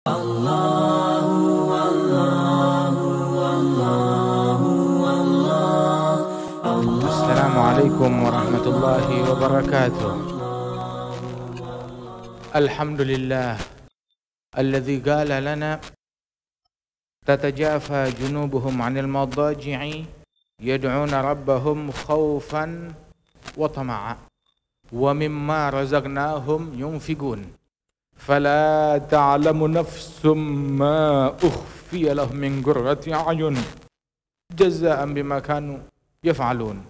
Assalamualaikum warahmatullahi wabarakatuh. Alhamdulillah alladzi qala lana tatajafa junubuhum 'anil madaji'i yad'una rabbahum khaufan wa tama'a wa mimma razaqnahum yunfiqun fala ta'lamu nafsum ma ukhfiya lahum min qurrati a'yun jazaa'an bima kanu yaf'alun.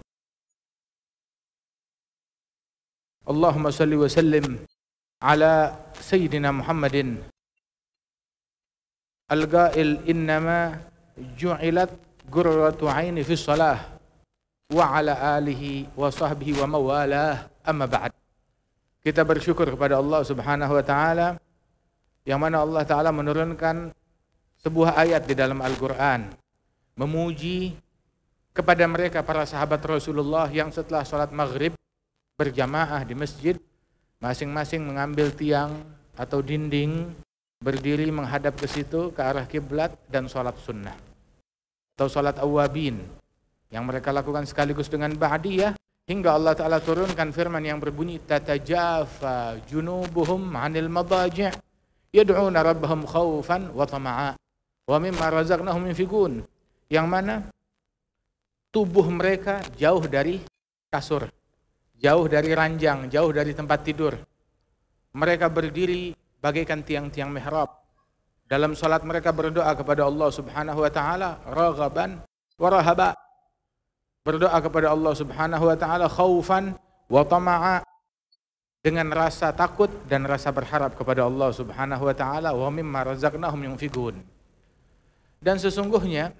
Allahumma salli wa sallim ala sayyidina Muhammadin al-qail innama ju'ilat qurratu 'aini fi shalah wa ala alihi wa sahbihi wa mawalah, amma ba'd. Kita bersyukur kepada Allah Subhanahu wa taala yang mana Allah taala menurunkan sebuah ayat di dalam Al-Qur'an memuji kepada mereka para sahabat Rasulullah yang setelah sholat maghrib berjamaah di masjid, masing-masing mengambil tiang atau dinding, berdiri menghadap ke situ, ke arah kiblat, dan sholat sunnah atau sholat awabin yang mereka lakukan sekaligus dengan ba'diyah, hingga Allah Ta'ala turunkan firman yang berbunyi tatajafa junubuhum 'anil madaji' yad'una rabbahum khaufan wa tama'a wa mimma razaqnahum yunfiqun, yang mana tubuh mereka jauh dari kasur, jauh dari ranjang, jauh dari tempat tidur. Mereka berdiri bagaikan tiang-tiang mihrab. Dalam salat mereka berdoa kepada Allah Subhanahu wa taala raghaban wa rahaba. Berdoa kepada Allah Subhanahu wa taala khaufan wa tama'a, dengan rasa takut dan rasa berharap kepada Allah Subhanahu wa taala, wa mimma razaqnahum yunfiqun. Dan sesungguhnya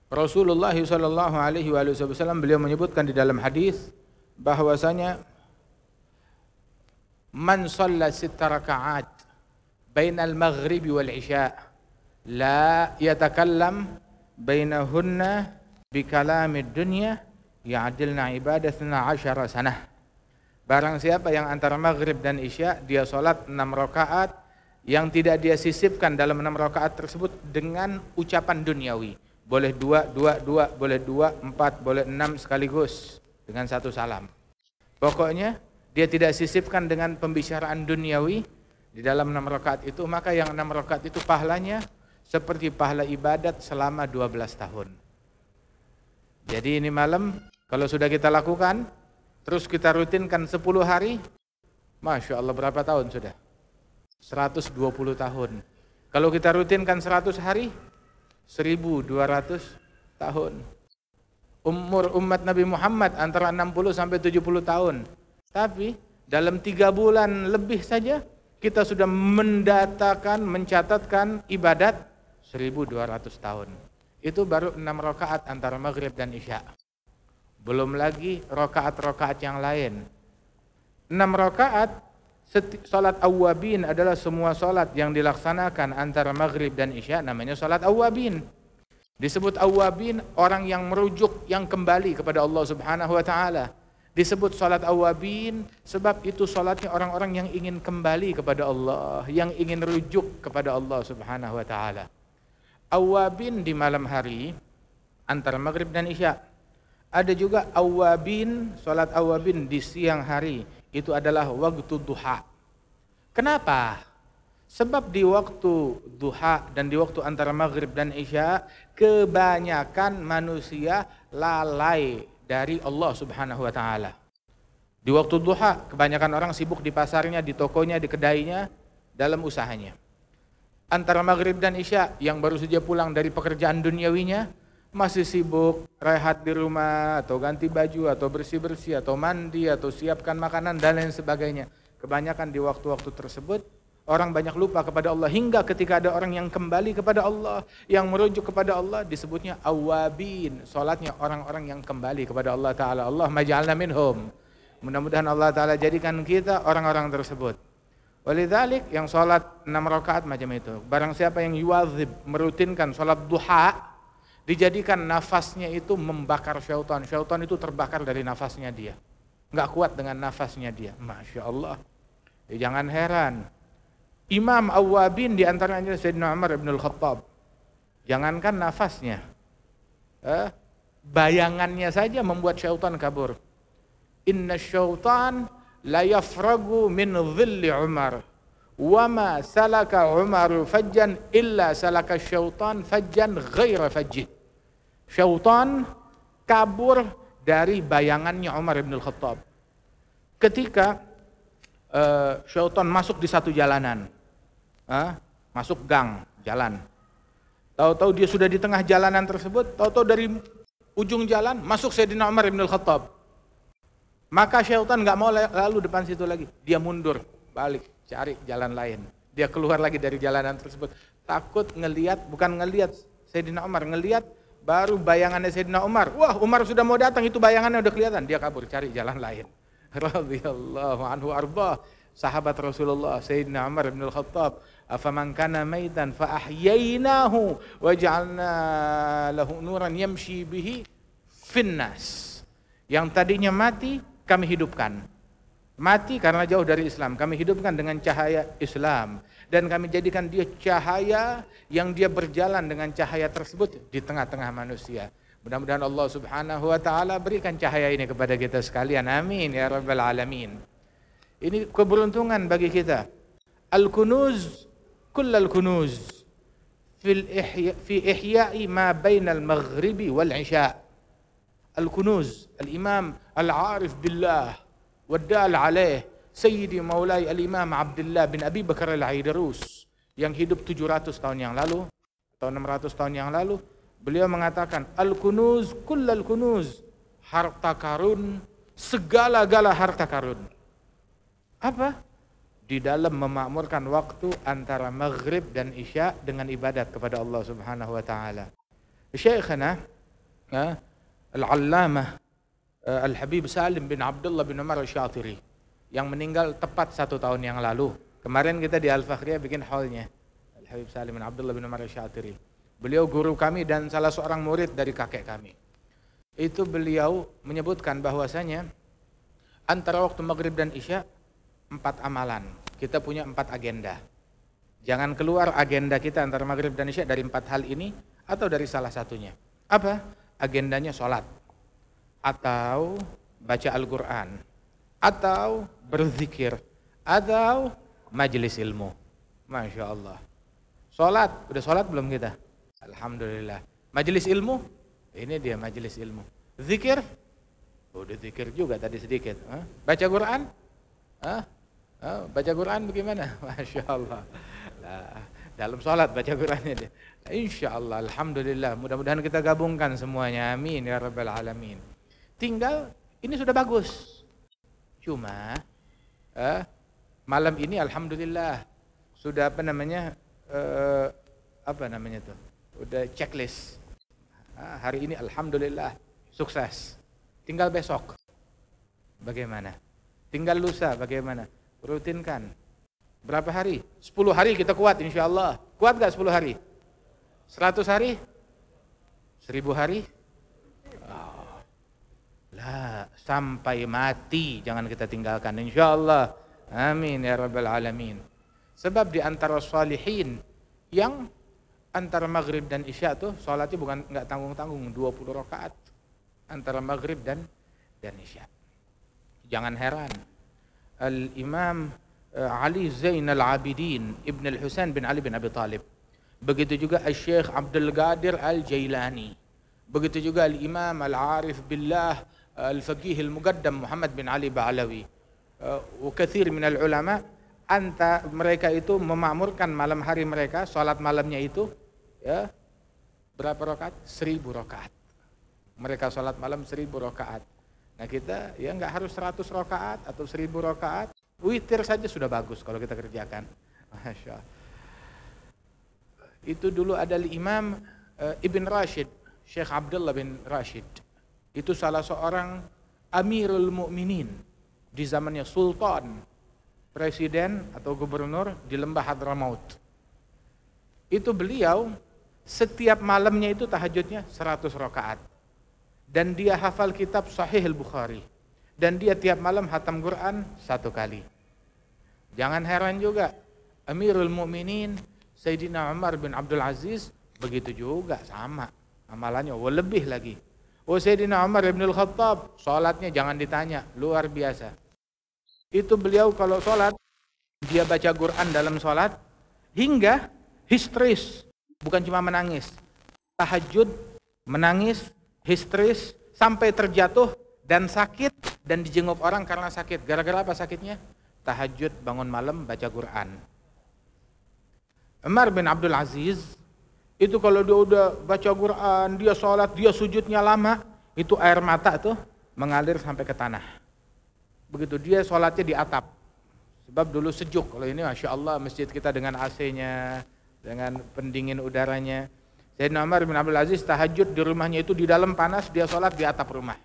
Rasulullah sallallahu alaihi wasallam beliau menyebutkan di dalam hadis bahwasanya man shalla 6 raka'at bainal maghribi wal isya la yatakallam bainahunna bi kalamid dunya ya'dilna ibadatna 10 sanah. Barang siapa yang antara maghrib dan isya dia salat 6 rakaat yang tidak dia sisipkan dalam 6 rakaat tersebut dengan ucapan duniawi, boleh 2, boleh 2, 4, boleh 6 sekaligus dengan satu salam. Pokoknya dia tidak sisipkan dengan pembicaraan duniawi di dalam 6 rakaat itu, maka yang 6 rakaat itu pahalanya seperti pahala ibadat selama 12 tahun. Jadi ini malam kalau sudah kita lakukan, terus kita rutinkan 10 hari, Masya Allah berapa tahun sudah? 120 tahun. Kalau kita rutinkan 100 hari, 1200 tahun. Umur umat Nabi Muhammad antara 60 sampai 70 tahun. Tapi dalam 3 bulan lebih saja kita sudah mencatatkan ibadat 1200 tahun. Itu baru 6 rakaat antara maghrib dan isya. Belum lagi rakaat-rakaat yang lain. 6 rakaat salat awabin adalah semua salat yang dilaksanakan antara maghrib dan isya namanya salat awabin. Disebut awabin orang yang merujuk, yang kembali kepada Allah Subhanahu wa taala. Disebut salat awabin sebab itu salatnya orang-orang yang ingin kembali kepada Allah, yang ingin rujuk kepada Allah Subhanahu wa taala. Awabin di malam hari antara maghrib dan isya. Ada juga awabin, salat awabin di siang hari, itu adalah waktu duha. Kenapa? Sebab di waktu duha dan di waktu antara maghrib dan isya kebanyakan manusia lalai dari Allah Subhanahu wa taala. Di waktu duha kebanyakan orang sibuk di pasarnya, di tokonya, di kedainya, dalam usahanya. Antara maghrib dan isya yang baru saja pulang dari pekerjaan duniawinya masih sibuk rehat di rumah atau ganti baju atau bersih-bersih atau mandi atau siapkan makanan dan lain sebagainya. Kebanyakan di waktu-waktu tersebut orang banyak lupa kepada Allah, hingga ketika ada orang yang kembali kepada Allah, yang merujuk kepada Allah, disebutnya awabin. Salatnya orang-orang yang kembali kepada Allah Ta'ala. Allahumma ja'alna minhum. Mudah-mudahan Allah Ta'ala jadikan kita orang-orang tersebut. Walidzalik yang salat 6 rakaat macam itu. Barang siapa yang yuwadzib, merutinkan salat duha, dijadikan nafasnya itu membakar syaitan. Syaitan itu terbakar dari nafasnya dia. Enggak kuat dengan nafasnya dia. Masya Allah. Jangan heran. Imam Awwabin di antaranya Sayyidina Umar ibn al-Khattab. Jangankan nafasnya, bayangannya saja membuat syaitan kabur. Inna syaitan la yafragu min dhilli Umar. Wama salaka Umaru fajjan illa salaka syaitan fajjan ghaira fajjid. Syaitan kabur dari bayangannya Umar ibn al-Khattab. Ketika syaitan masuk di satu jalanan, masuk gang, jalan. Tahu-tahu dia sudah di tengah jalanan tersebut, tahu-tahu dari ujung jalan masuk Sayyidina Umar ibn al-Khattab. Maka syaitan nggak mau lalu depan situ lagi. Dia mundur, balik, cari jalan lain. Dia keluar lagi dari jalanan tersebut. Takut ngelihat, bukan ngelihat Sayyidina Umar, ngelihat baru bayangannya Sayyidina Umar. Wah, Umar sudah mau datang, itu bayangannya udah kelihatan. Dia kabur, cari jalan lain. Radhiyallahu anhu arba. Sahabat Rasulullah Sayyidina Umar bin al-Khattab, afaman kana maitan fa ahyaynahu wa ja'alna lahu nuran yamshi bihi finnas. Yang tadinya mati kami hidupkan. Mati karena jauh dari Islam, kami hidupkan dengan cahaya Islam dan kami jadikan dia cahaya yang dia berjalan dengan cahaya tersebut di tengah-tengah manusia. Mudah-mudahan Allah Subhanahu wa taala berikan cahaya ini kepada kita sekalian. Amin ya rabbal alamin. Ini keberuntungan bagi kita. Al-kunuz, kullal kunuz fi ihya'i ma bainal maghribi wal isya. Al-kunuz, al-imam al-arif billah waddal alaih Sayyidi Maulai al-Imam Abdullah bin Abi Bakar al-Aidarus yang hidup 700 tahun yang lalu atau 600 tahun yang lalu. Beliau mengatakan, al-kunuz, kullal kunuz, harta karun, segala-gala harta karun. Apa? Di dalam memakmurkan waktu antara maghrib dan isya dengan ibadat kepada Allah Subhanahu wa taala. Syekhana Al-Allamah Al-Habib Salim bin Abdullah bin Umar Al-Syatiri yang meninggal tepat 1 tahun yang lalu. Kemarin kita di Al-Fakhriyah bikin haulnya. Al-Habib Salim bin Abdullah bin Umar Al-Syatiri. Beliau guru kami dan salah seorang murid dari kakek kami. Itu beliau menyebutkan bahwasanya antara waktu maghrib dan isya 4 amalan. Kita punya 4 agenda. Jangan keluar agenda kita antara maghrib dan isya dari 4 hal ini atau dari salah satunya. Apa? Agendanya sholat, atau baca Al-Quran, atau berzikir, atau majelis ilmu. Masya Allah. Sholat, udah sholat belum kita? Alhamdulillah. Majelis ilmu, ini dia majelis ilmu. Zikir, udah zikir juga tadi sedikit. Baca Quran, baca Quran bagaimana? Masya Allah. Nah, dalam sholat baca Qurannya dia. Insya Allah, alhamdulillah. Mudah-mudahan kita gabungkan semuanya. Amin ya rabbal alamin. Tinggal ini sudah bagus. Cuma malam ini alhamdulillah sudah tuh? Udah checklist. Hari ini alhamdulillah sukses. Tinggal besok bagaimana? Tinggal lusa bagaimana? Rutinkan. Berapa hari? 10 hari kita kuat insya Allah. Kuat gak 10 hari? 100 hari? 1000 hari? Lah, sampai mati jangan kita tinggalkan insya Allah. Amin ya rabbal alamin. Sebab di antara salihin yang antara maghrib dan isya tuh sholatnya bukan nggak tanggung-tanggung, 20 rakaat antara maghrib dan isya. Jangan heran, Al-Imam Ali Zainal Abidin Ibn Al-Husain bin Ali bin Abi Talib, begitu juga Al-Syekh Abdul Qadir Al-Jailani, begitu juga Al-Imam Al-Arif Billah Al-Faqih Al-Muqaddam Muhammad bin Ali Ba'alawi, kathir min al-ulama, mereka itu memakmurkan malam hari mereka, sholat malamnya itu ya berapa rakaat? 1000 rakaat. Mereka sholat malam 1000 rakaat. Nah kita ya nggak harus 100 rakaat atau 1000 rakaat, witir saja sudah bagus kalau kita kerjakan. Masya Allah. Itu dulu ada Imam Ibn Rashid, Syekh Abdullah bin Rashid. Itu salah seorang Amirul Mukminin di zamannya Sultan, presiden atau gubernur di lembah Hadramaut. Itu beliau setiap malamnya itu tahajudnya 100 rakaat. Dan dia hafal kitab Sahih Al-Bukhari. Dan dia tiap malam hatam Quran 1 kali. Jangan heran juga, Amirul Mukminin Sayyidina Umar bin Abdul Aziz begitu juga, sama amalannya, lebih lagi. Sayyidina Umar bin Al-Khattab sholatnya jangan ditanya, luar biasa. Itu beliau kalau sholat, dia baca Quran dalam sholat hingga histeris, bukan cuma menangis, tahajud, menangis, histeris, sampai terjatuh dan sakit dan dijenguk orang karena sakit. Gara-gara apa sakitnya? Tahajud, bangun malam, baca Quran. Umar bin Abdul Aziz itu kalau dia udah baca Quran, dia sholat, dia sujudnya lama, itu air mata tuh mengalir sampai ke tanah. Begitu dia sholatnya di atap, sebab dulu sejuk. Kalau ini Masya Allah masjid kita dengan AC-nya, dengan pendingin udaranya. Sayyidina Umar bin Abdul Aziz tahajud di rumahnya itu di dalam panas, dia sholat di atap rumah.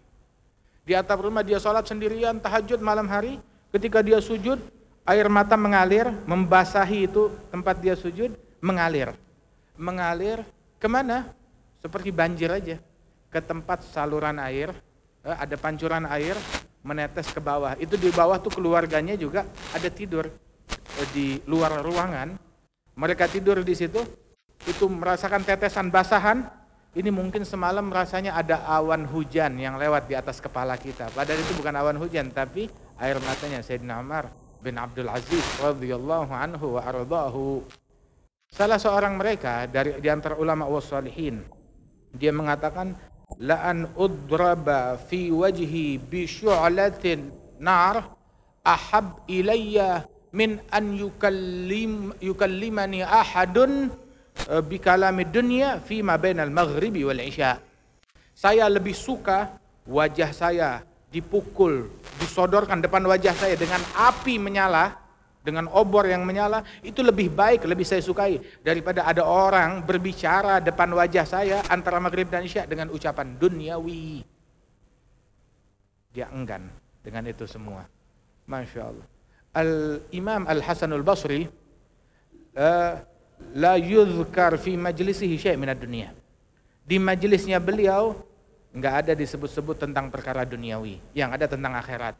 Di atap rumah dia sholat sendirian, tahajud malam hari. Ketika dia sujud, air mata mengalir, membasahi itu tempat dia sujud, mengalir. Mengalir kemana? Seperti banjir aja. Ke tempat saluran air, ada pancuran air, menetes ke bawah. Itu di bawah tuh keluarganya juga ada tidur di luar ruangan. Mereka tidur di situ, itu merasakan tetesan basahan. Ini mungkin semalam rasanya ada awan hujan yang lewat di atas kepala kita. Padahal itu bukan awan hujan, tapi air matanya Sayyidina Umar bin Abdul Aziz radhiyallahu anhu wa ardhahu. Salah seorang mereka di antara ulama wassalihin, dia mengatakan, la an udraba fi wajhi bi syu'latin nar ahab ilayya min an yukallimani ahadun bi kalamid dunya fi ma bainal maghribi wal isya. Saya lebih suka wajah saya dipukul, disodorkan depan wajah saya dengan api menyala, dengan obor yang menyala, itu lebih baik, lebih saya sukai daripada ada orang berbicara depan wajah saya antara maghrib dan isya dengan ucapan duniawi. Dia enggan dengan itu semua. Masya Allah. Al-Imam Al-Hasanul Basri la yuzkar fi majlisihi syai' minad dunia. Di majelisnya beliau enggak ada disebut-sebut tentang perkara duniawi, yang ada tentang akhirat.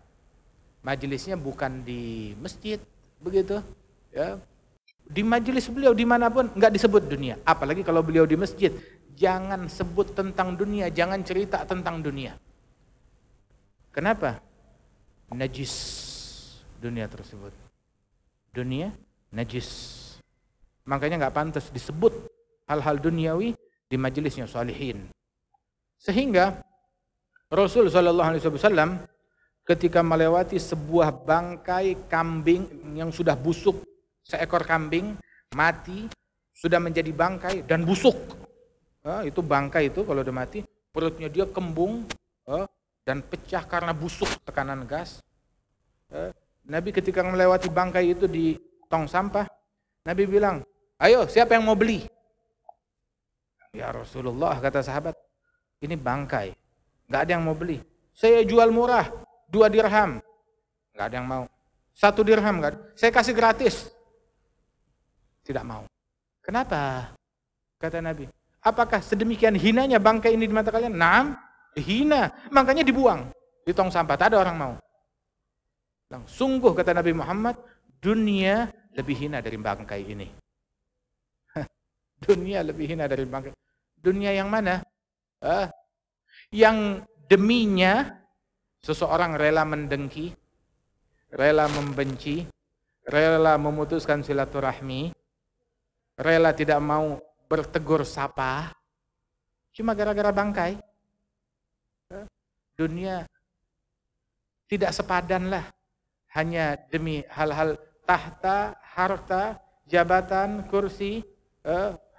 Majelisnya bukan di masjid, begitu ya. Di majelis beliau dimanapun enggak disebut dunia, apalagi kalau beliau di masjid. Jangan sebut tentang dunia, jangan cerita tentang dunia. Kenapa? Najis dunia tersebut. Dunia najis, makanya enggak pantas disebut hal-hal duniawi di majelisnya salihin. Sehingga Rasul sallallahu alaihi wasallam ketika melewati sebuah bangkai kambing yang sudah busuk, seekor kambing mati, sudah menjadi bangkai dan busuk. Itu bangkai itu kalau udah mati, perutnya dia kembung dan pecah karena busuk tekanan gas. Nabi ketika melewati bangkai itu di tong sampah, Nabi bilang, ayo siapa yang mau beli? Ya Rasulullah, kata sahabat, ini bangkai, nggak ada yang mau beli. Saya jual murah, 2 dirham, nggak ada yang mau. 1 dirham, nggak ada. Saya kasih gratis, tidak mau. Kenapa? Kata Nabi, apakah sedemikian hinanya bangkai ini di mata kalian? Naam, hina, makanya dibuang di tong sampah, tak ada orang mau. Sungguh kata Nabi Muhammad, dunia lebih hina dari bangkai ini. Dunia lebih hina dari bangkai. Dunia yang mana? Yang deminya seseorang rela mendengki, rela membenci, rela memutuskan silaturahmi, rela tidak mau bertegur sapa, cuma gara-gara bangkai. Dunia tidak sepadanlah hanya demi hal-hal tahta, harta, jabatan, kursi,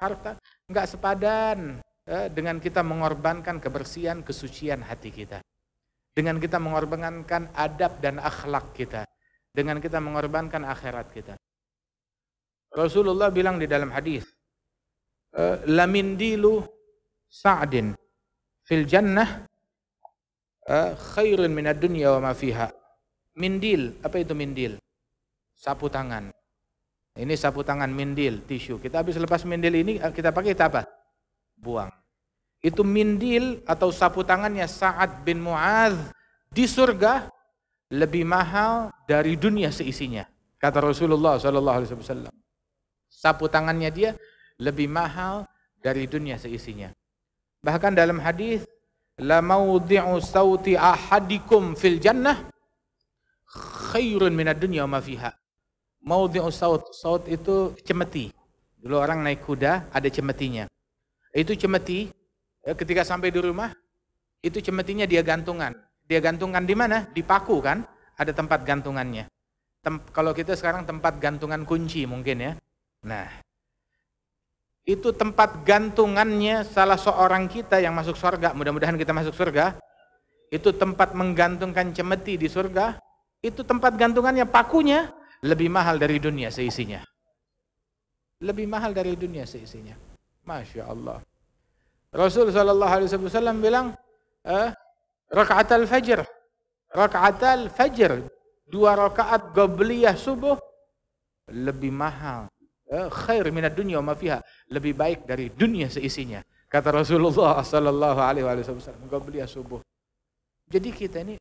harta, enggak sepadan dengan kita mengorbankan kebersihan, kesucian hati kita. Dengan kita mengorbankan adab dan akhlak kita. Dengan kita mengorbankan akhirat kita. Rasulullah bilang di dalam hadis, la mindilu sa'din fil jannah khairun minad dunya wa ma fiha. Mindil, apa itu mindil? Sapu tangan. Ini sapu tangan, mindil, tisu. Kita habis lepas mindil ini, kita pakai apa? Buang. Itu mindil atau sapu tangannya Sa'ad bin Mu'adz di surga lebih mahal dari dunia seisinya, kata Rasulullah sallallahu alaihi wasallam. Sapu tangannya dia lebih mahal dari dunia seisinya. Bahkan dalam hadis, la maudhi'u sauti ahadikum fil jannah khairun minad dunya wa ma fiha. Maudhi'u saut itu cemeti. Dulu orang naik kuda ada cemetinya. Itu cemeti ketika sampai di rumah itu cemetinya dia gantungan. Dia gantungan di mana? Di paku kan? Ada tempat gantungannya. Kalau kita sekarang tempat gantungan kunci mungkin ya. Nah, itu tempat gantungannya salah seorang kita yang masuk surga. Mudah-mudahan kita masuk surga. Itu tempat menggantungkan cemeti di surga. Itu tempat gantungannya, pakunya lebih mahal dari dunia seisinya. Lebih mahal dari dunia seisinya. Masya Allah. Rasul SAW bilang, raka'atal fajr. Raka'atal fajr. 2 rakaat qabliyah subuh lebih mahal. Khair minad dunya wa ma fiha. Lebih baik dari dunia seisinya. Kata Rasulullah SAW. Qabliyah subuh. Jadi kita ini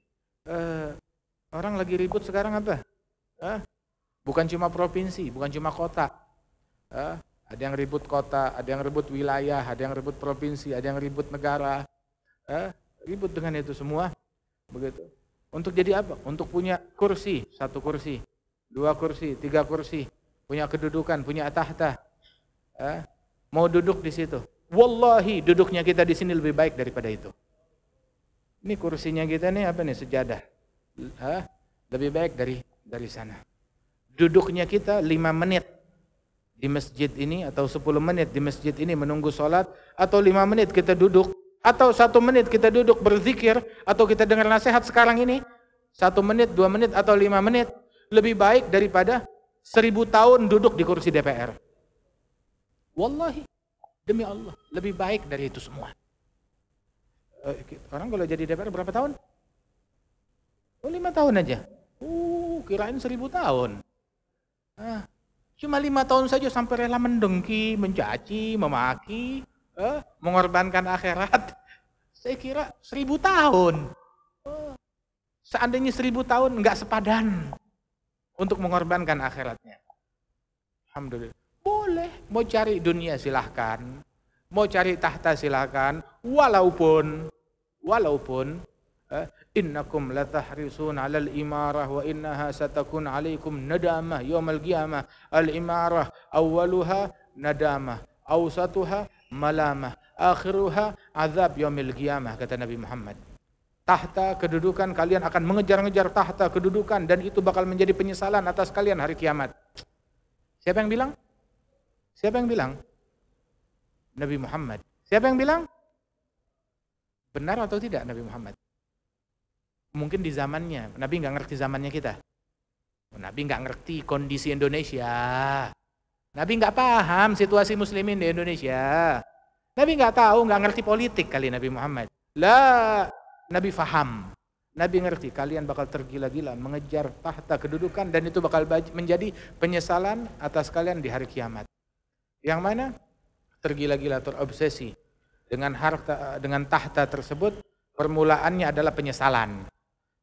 orang lagi ribut sekarang apa? Bukan cuma provinsi, bukan cuma kota. Ada yang ribut kota, ada yang ribut wilayah, ada yang ribut provinsi, ada yang ribut negara. Ribut dengan itu semua. Begitu. Untuk jadi apa? Untuk punya kursi, 1 kursi, 2 kursi, 3 kursi, punya kedudukan, punya tahta. Mau duduk di situ. Wallahi duduknya kita di sini lebih baik daripada itu. Ini kursinya kita nih apa nih? Sejadah. Lebih baik dari sana. Duduknya kita 5 menit di masjid ini atau 10 menit di masjid ini menunggu sholat, atau 5 menit kita duduk, atau 1 menit kita duduk berzikir, atau kita dengar nasihat sekarang ini 1 menit, 2 menit atau 5 menit, lebih baik daripada 1000 tahun duduk di kursi DPR. Wallahi, demi Allah, lebih baik dari itu semua. Orang kalau jadi DPR berapa tahun? 5 tahun aja. Kirain 1000 tahun. Cuma 5 tahun saja sampai rela mendengki, mencaci, memaki, mengorbankan akhirat. Saya kira 1000 tahun. Seandainya 1000 tahun enggak sepadan untuk mengorbankan akhiratnya. Alhamdulillah. Boleh, mau cari dunia silahkan, mau cari tahta silahkan, walaupun innakum latahrisun 'alal imarah wa innaha satakun 'alaikum nadamah yaumal qiyamah. Al-imarah awwaluha nadamah, awsatuha malamah, akhiruha azab yaumil qiyamah, kata Nabi Muhammad. Tahta kedudukan, kalian akan mengejar-ngejar tahta kedudukan dan itu bakal menjadi penyesalan atas kalian hari kiamat. Siapa yang bilang? Siapa yang bilang? Nabi Muhammad. Siapa yang bilang? Benar atau tidak Nabi Muhammad? Mungkin di zamannya, Nabi nggak ngerti zamannya kita. Nabi nggak ngerti kondisi Indonesia. Nabi nggak paham situasi muslimin di Indonesia. Nabi nggak tahu, nggak ngerti politik kali Nabi Muhammad. Lah, Nabi faham. Nabi ngerti kalian bakal tergila-gila mengejar tahta kedudukan dan itu bakal menjadi penyesalan atas kalian di hari kiamat. Yang mana tergila-gila, terobsesi dengan harta, dengan tahta tersebut, permulaannya adalah penyesalan.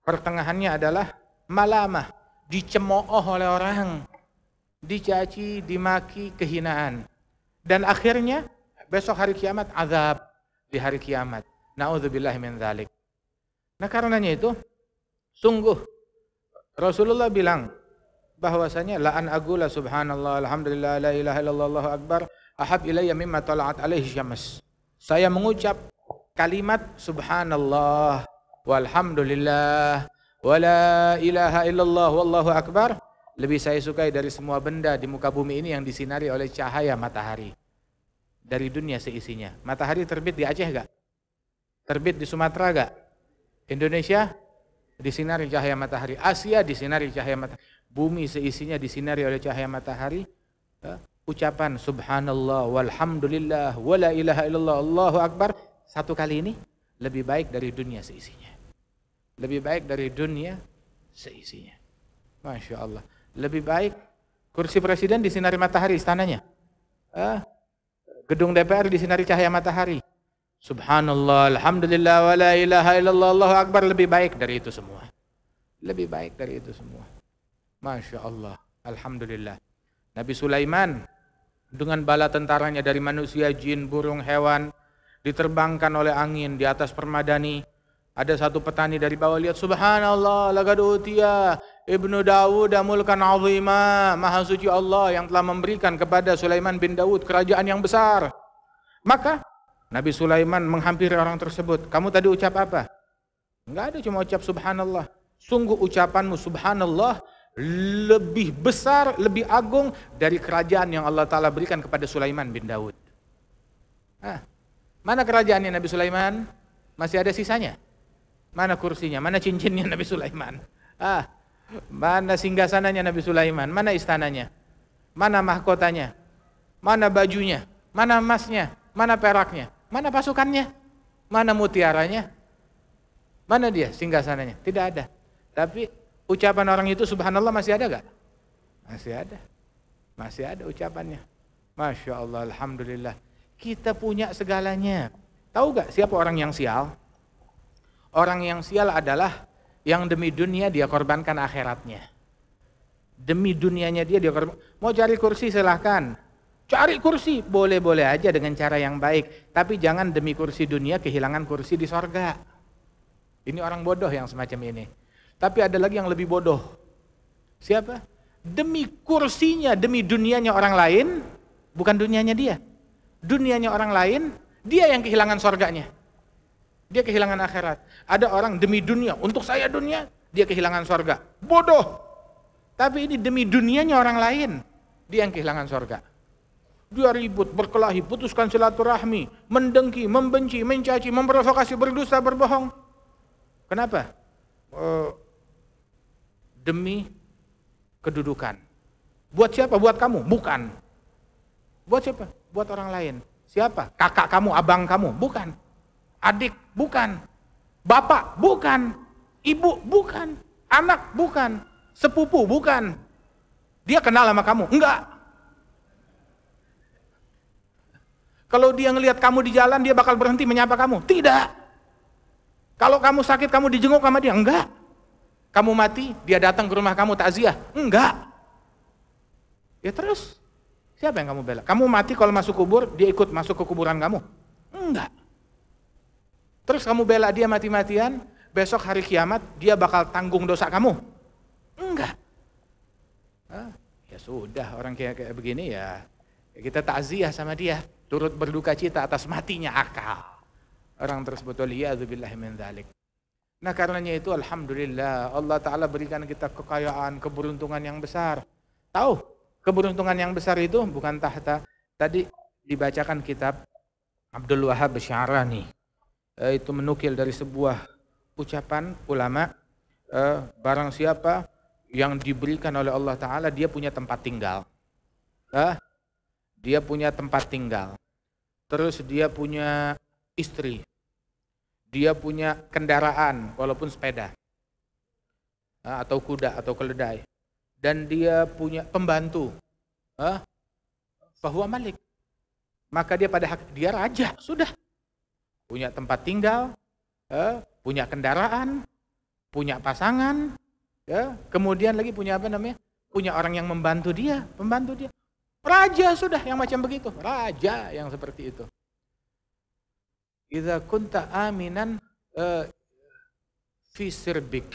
Pertengahannya adalah malamah, dicemooh oleh orang, dicaci, dimaki, kehinaan. Dan akhirnya besok hari kiamat azab di hari kiamat. Na'udzubillahi min dzalik. Nah, karenanya itu sungguh Rasulullah bilang bahwasanya la an aqula subhanallah alhamdulillah la ilaha illallah allahu akbar ahab ilayya mimma tala'at alaihi syams. Saya mengucap kalimat subhanallah walhamdulillah wala ilaha illallah wallahu akbar lebih saya sukai dari semua benda di muka bumi ini yang disinari oleh cahaya matahari dari dunia seisinya. Matahari terbit di Aceh gak? Terbit di Sumatera gak? Indonesia disinari cahaya matahari, Asia disinari cahaya matahari, bumi seisinya disinari oleh cahaya matahari. Ucapan subhanallah walhamdulillah wala ilaha illallah allahu akbar 1 kali ini lebih baik dari dunia seisinya. Lebih baik dari dunia seisinya. Masya Allah. Lebih baik kursi presiden disinari matahari istananya. Gedung DPR disinari cahaya matahari. Subhanallah, alhamdulillah, wa la ilaha illallah, allahu akbar lebih baik dari itu semua. Lebih baik dari itu semua. Masya Allah, alhamdulillah. Nabi Sulaiman dengan bala tentaranya dari manusia, jin, burung, hewan, diterbangkan oleh angin di atas permadani. Ada satu petani dari bawah lihat, subhanallah, laqad utiya Ibnu Dawud mulkan azima. Maha suci Allah yang telah memberikan kepada Sulaiman bin Daud kerajaan yang besar. Maka Nabi Sulaiman menghampiri orang tersebut. Kamu tadi ucap apa? Enggak ada, cuma ucap subhanallah. Sungguh ucapanmu subhanallah lebih besar, lebih agung dari kerajaan yang Allah Ta'ala berikan kepada Sulaiman bin Daud. Mana kerajaannya Nabi Sulaiman? Masih ada sisanya? Mana kursinya? Mana cincinnya Nabi Sulaiman? Mana singgasananya Nabi Sulaiman? Mana istananya? Mana mahkotanya? Mana bajunya? Mana emasnya? Mana peraknya? Mana pasukannya? Mana mutiaranya? Mana dia singgasananya? Tidak ada. Tapi ucapan orang itu subhanallah masih ada gak? Masih ada. Masih ada ucapannya. Masya Allah, alhamdulillah. Kita punya segalanya. Tahu gak siapa orang yang sial? Orang yang sial adalah yang demi dunia dia korbankan akhiratnya. Demi dunianya dia korbankan. Mau cari kursi silahkan. Cari kursi, boleh-boleh aja dengan cara yang baik. Tapi jangan demi kursi dunia kehilangan kursi di sorga. Ini orang bodoh yang semacam ini. Tapi ada lagi yang lebih bodoh. Siapa? Demi kursinya, demi dunianya orang lain, bukan dunianya dia. Dunianya orang lain, dia yang kehilangan sorganya. Dia kehilangan akhirat. Ada orang demi dunia, untuk saya dunia, dia kehilangan sorga. Bodoh. Tapi ini demi dunianya orang lain, dia yang kehilangan sorga. Dia ribut, berkelahi, putuskan silaturahmi, mendengki, membenci, mencaci, memprovokasi, berdusta, berbohong. Kenapa? Demi kedudukan. Buat siapa? Buat kamu? Bukan. Buat siapa? Buat orang lain. Siapa? Kakak kamu, abang kamu? Bukan. Adik? Bukan. Bapak? Bukan. Ibu? Bukan. Anak? Bukan. Sepupu? Bukan. Dia kenal sama kamu? Enggak. Kalau dia ngelihat kamu di jalan, dia bakal berhenti menyapa kamu? Tidak. Kalau kamu sakit, kamu dijenguk sama dia? Enggak. Kamu mati, dia datang ke rumah kamu takziah? Enggak. Ya terus, siapa yang kamu bela? Kamu mati kalau masuk kubur, dia ikut masuk ke kuburan kamu? Enggak. Terus kamu bela dia mati-matian, besok hari kiamat, dia bakal tanggung dosa kamu? Enggak. Ya sudah, orang kayak begini ya kita takziah sama dia, turut berduka cita atas matinya akal orang tersebut. Waliyadzubillahi min dzalik. Nah karenanya itu alhamdulillah Allah Ta'ala berikan kita kekayaan, keberuntungan yang besar. Tahu keberuntungan yang besar itu bukan tahta. Tadi dibacakan kitab Abdul Wahab Sya'rani, itu menukil dari sebuah ucapan ulama, barang siapa yang diberikan oleh Allah Ta'ala, dia punya tempat tinggal. Dia punya tempat tinggal. Terus dia punya istri. Dia punya kendaraan, walaupun sepeda. Atau kuda, atau keledai. Dan dia punya pembantu. Fahuwa malik. Maka dia pada hak, dia raja, sudah. Punya tempat tinggal, punya kendaraan, punya pasangan, kemudian lagi punya apa namanya? Punya orang yang membantu dia, pembantu dia. Raja sudah yang macam begitu, raja yang seperti itu. Idza kunta aminan fi sirbik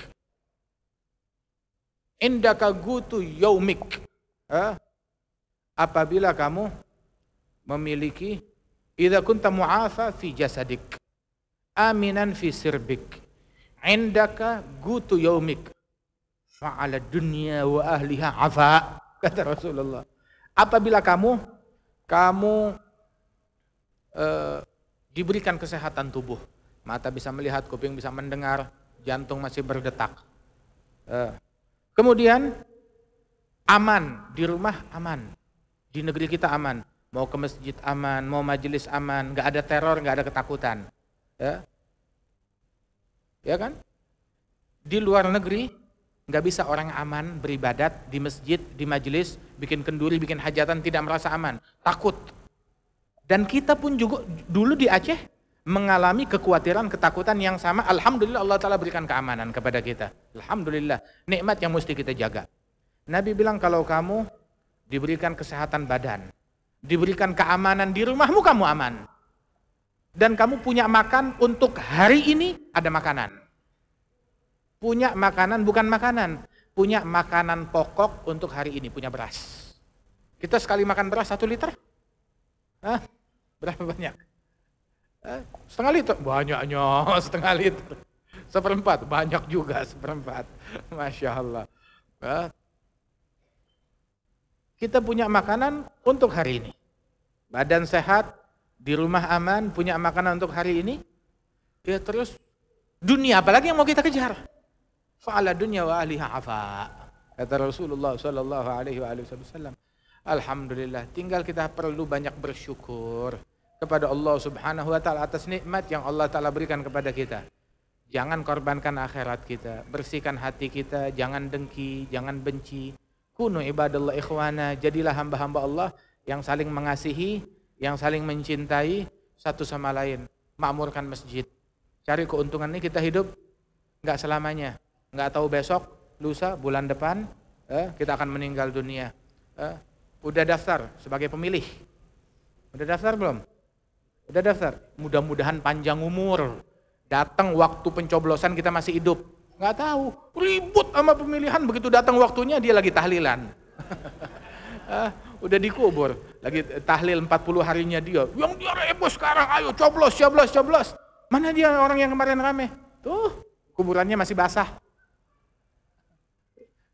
indaka gutu yaumik. Apabila kamu memiliki, idza kunta mu'afa fi jasadik aminan fi sirbik indaka gutu yaumik fa'ala dunya wa ahliha afa, kata Rasulullah. Apabila kamu diberikan kesehatan tubuh, mata bisa melihat, kuping bisa mendengar, jantung masih berdetak, kemudian aman di rumah, aman di negeri kita, aman, mau ke masjid aman, mau majelis aman, nggak ada teror, nggak ada ketakutan, ya kan? Di luar negeri nggak bisa orang aman beribadat di masjid, di majelis, bikin kenduri, bikin hajatan, tidak merasa aman, takut. Dan kita pun juga dulu di Aceh mengalami kekhawatiran, ketakutan yang sama. Alhamdulillah Allah Ta'ala berikan keamanan kepada kita. Alhamdulillah, nikmat yang mesti kita jaga. Nabi bilang kalau kamu diberikan kesehatan badan, diberikan keamanan di rumahmu, kamu aman. Dan kamu punya makan untuk hari ini, ada makanan. Punya makanan, bukan makanan. Punya makanan pokok untuk hari ini, punya beras. Kita sekali makan beras 1 liter? Hah? Berapa banyak? Setengah liter? Banyaknya, setengah liter. Seperempat, banyak juga seperempat. Masya Allah. Kita punya makanan untuk hari ini. Badan sehat, di rumah aman, punya makanan untuk hari ini. Ya terus dunia, apalagi yang mau kita kejar? Fa'ala dunya wa ahliha afa. Kata Rasulullah sallallahu alaihi wasallam. Alhamdulillah, tinggal kita perlu banyak bersyukur kepada Allah Subhanahu wa taala atas nikmat yang Allah taala berikan kepada kita. Jangan korbankan akhirat kita, bersihkan hati kita, jangan dengki, jangan benci. Kunu ibadallah ikhwana, jadilah hamba-hamba Allah yang saling mengasihi, yang saling mencintai satu sama lain. Makmurkan masjid. Cari keuntungan ini, kita hidup nggak selamanya. Nggak tahu besok, lusa, bulan depan kita akan meninggal dunia. Udah daftar sebagai pemilih? Udah daftar belum? Udah daftar? Mudah-mudahan panjang umur. Datang waktu pencoblosan kita masih hidup. Nggak tahu, ribut sama pemilihan, begitu datang waktunya dia lagi tahlilan. Udah dikubur, lagi tahlil 40 harinya dia. Yang dia ribut sekarang, ayo coblos. Mana dia orang yang kemarin rame? Tuh, kuburannya masih basah.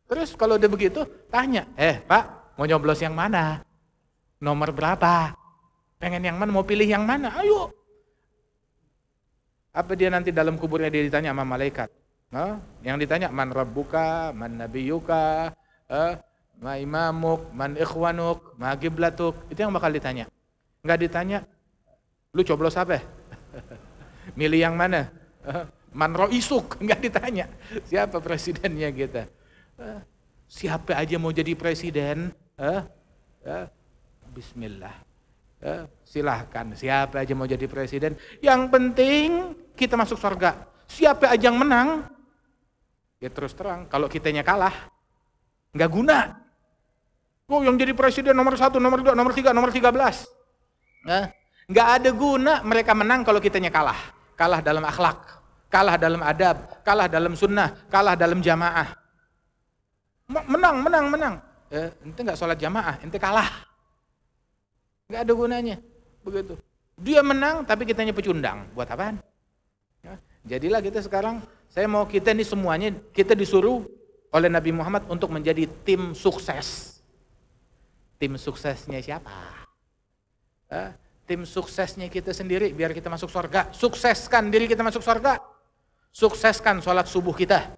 Terus kalau udah begitu, tanya, Pak, mau nyoblos yang mana? Nomor berapa? Pengen yang mana? Mau pilih yang mana? Ayo. Apa dia nanti dalam kuburnya dia ditanya sama malaikat? Yang ditanya, man rabbuka, man nabiyuka, ma imamuk, man ikhwanuk, ma qiblatuk. Itu yang bakal ditanya. Enggak ditanya, lu coblos apa? Milih yang mana? Man roisuk, enggak ditanya. Siapa presidennya kita? Siapa aja mau jadi presiden? Bismillah. Silahkan, siapa aja mau jadi presiden. Yang penting kita masuk surga. Siapa aja yang menang, ya terus terang, kalau kitanya kalah, nggak guna. Oh, yang jadi presiden nomor 1, nomor 2, nomor 3, nomor 13. Nggak ada guna mereka menang kalau kitanya kalah. Kalah dalam akhlak, kalah dalam adab, kalah dalam sunnah, kalah dalam jamaah. Menang. Ente nggak sholat jamaah, ente kalah. Nggak ada gunanya. Begitu. Dia menang, tapi kitanya pecundang. Buat apaan? Jadilah kita sekarang, saya mau kita ini semuanya, kita disuruh oleh Nabi Muhammad untuk menjadi tim sukses. Tim suksesnya siapa? Tim suksesnya kita sendiri, biar kita masuk surga. Sukseskan diri kita masuk surga. Sukseskan sholat subuh kita.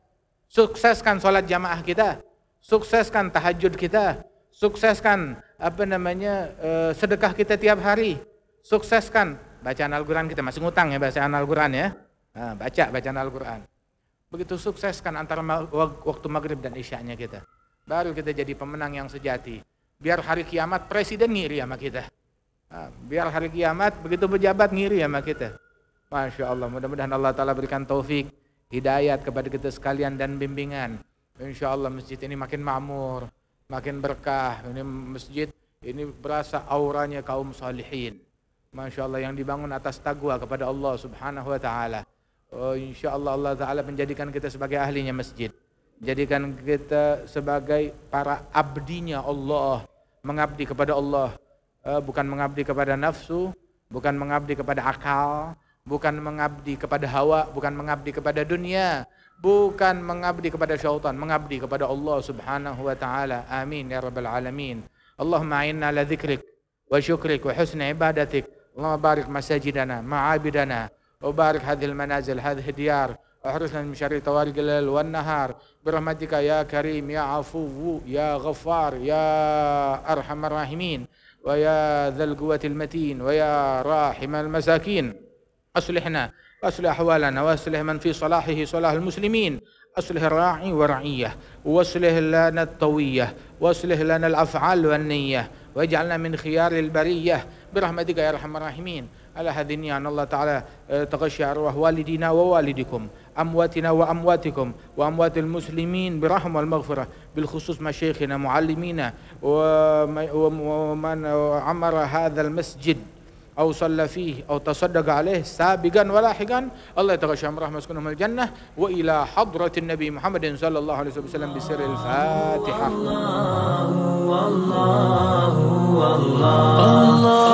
Sukseskan sholat jamaah kita. Sukseskan tahajud kita. Sukseskan sedekah kita tiap hari. Sukseskan bacaan Al-Quran kita, masih ngutang ya bacaan Al-Quran ya. Bacaan Al-Quran. Begitu sukseskan antara waktu maghrib dan isya'nya kita. Baru kita jadi pemenang yang sejati. Biar hari kiamat presiden ngiri sama kita. Biar hari kiamat begitu pejabat ngiri sama kita. Masya Allah, mudah-mudahan Allah Ta'ala berikan taufik, hidayat kepada kita sekalian dan bimbingan. Insya Allah masjid ini makin makmur, makin berkah. Ini masjid ini berasa auranya kaum salihin. Masya Allah, yang dibangun atas taqwa kepada Allah Subhanahu wa Ta'ala. Insya Allah Allah Ta'ala menjadikan kita sebagai ahlinya masjid. Jadikan kita sebagai para abdinya Allah. Mengabdi kepada Allah. Bukan mengabdi kepada nafsu. Bukan mengabdi kepada akal. Bukan mengabdi kepada hawa. Bukan mengabdi kepada dunia. Bukan mengabdi kepada syaitan. Mengabdi kepada Allah Subhanahu wa Ta'ala. Amin ya Rabbal Alamin. Allahumma a'inna ala dhikrik wa syukrik wa husni ibadatik. Allahumma barik masajidana, ma'abidana. وبارك هذه المنازل هذه الديار واحرسنا من شر طوارق الليل والنهار برحمتك يا كريم يا عفو يا غفار يا أرحم الراحمين ويا ذا القوة المتين ويا راحم المساكين. أصلحنا وأصلح أحوالنا وأصلح من في صلاحه صلاح المسلمين. أصلح الراعي ورعية وأصلح لنا الطوية وأصلح لنا الأفعال والنية واجعلنا من خيار البرية برحمتك يا أرحم الراحمين. على هذه النية أن الله تعالى تغشى أرواح والدينا ووالدكم، أمواتنا وأمواتكم، وأموات المسلمين برحمة والمغفرة، بالخصوص مشايخنا معلمينا ومن عمر هذا المسجد أو صلى فيه أو تصدق عليه سابقا ولاحقا. الله يتغشاهم رحمة يسكنهم الجنة. وإلى حضرة النبي محمد صلى الله عليه وسلم بسر الفاتحة. الله